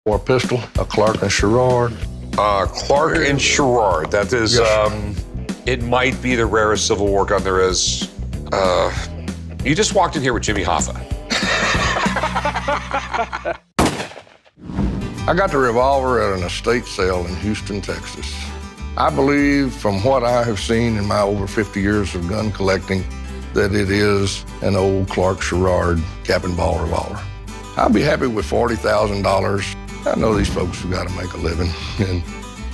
Or a pistol, a Clark and Sherrard. Clark and Sherrard. That is, Yes, it might be the rarest Civil War gun there is. You just walked in here with Jimmy Hoffa. I got the revolver at an estate sale in Houston, Texas. I believe, from what I have seen in my over 50 years of gun collecting, that it is an old Clark Sherrard cap and ball revolver. I'll be happy with $40,000. I know these folks have got to make a living, and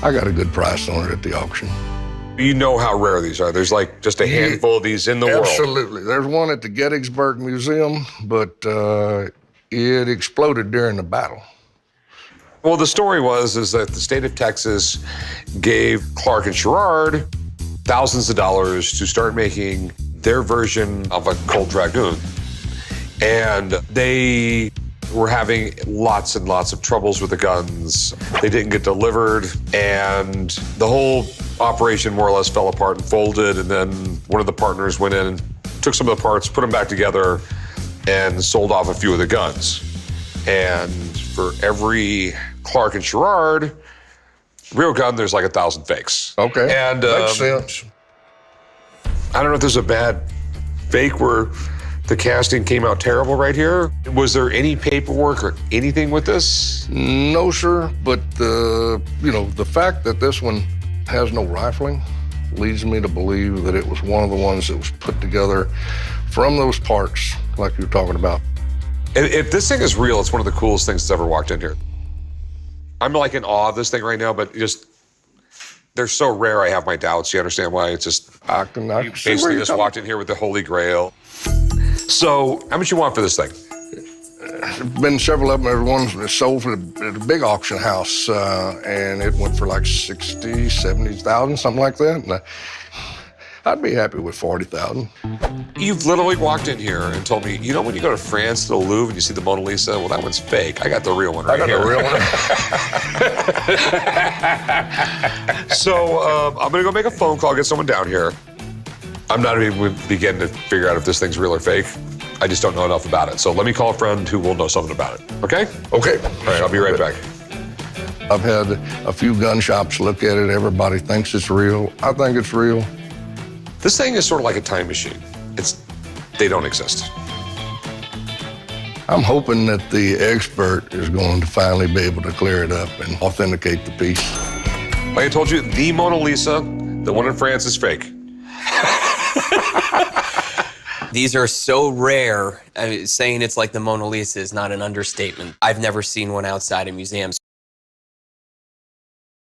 I got a good price on it at the auction. You know how rare these are. There's like just a handful of these in the world. Absolutely. There's one at the Gettysburg Museum, but it exploded during the battle. Well, the story is that the state of Texas gave Clark and Sherrard thousands of dollars to start making their version of a Colt Dragoon. And they were having lots and lots of troubles with the guns. They didn't get delivered, and the whole operation more or less fell apart and folded. And then one of the partners went in and took some of the parts, put them back together, and sold off a few of the guns. And for every Clark and Sherrard real gun, there's like 1,000 fakes. Okay, and makes sense. I don't know if there's a bad fake where the casting came out terrible right here. Was there any paperwork or anything with this? No, sir, but the fact that this one has no rifling leads me to believe that it was one of the ones that was put together from those parts like you're talking about. If this thing is real, it's one of the coolest things that's ever walked in here. I'm like in awe of this thing right now, but they're so rare, I have my doubts. You understand why? It's just, I can you basically just walked in here with the Holy Grail. So, how much you want for this thing? There's been several of them. There's ones that sold for at a big auction house, and it went for like 60, 70,000, something like that. And I'd be happy with 40,000. You've literally walked in here and told me, you know, when you go to France to the Louvre and you see the Mona Lisa, well, that one's fake. I got the real one right here. I got the real one. So I'm gonna go make a phone call, get someone down here. I'm not even beginning to figure out if this thing's real or fake. I just don't know enough about it. So let me call a friend who will know something about it, okay? Okay. All right, I'll be right back. I've had a few gun shops look at it. Everybody thinks it's real. I think it's real. This thing is sort of like a time machine. They don't exist. I'm hoping that the expert is going to finally be able to clear it up and authenticate the piece. Like I told you, the Mona Lisa, the one in France, is fake. These are so rare. Saying it's like the Mona Lisa is not an understatement. I've never seen one outside of museums.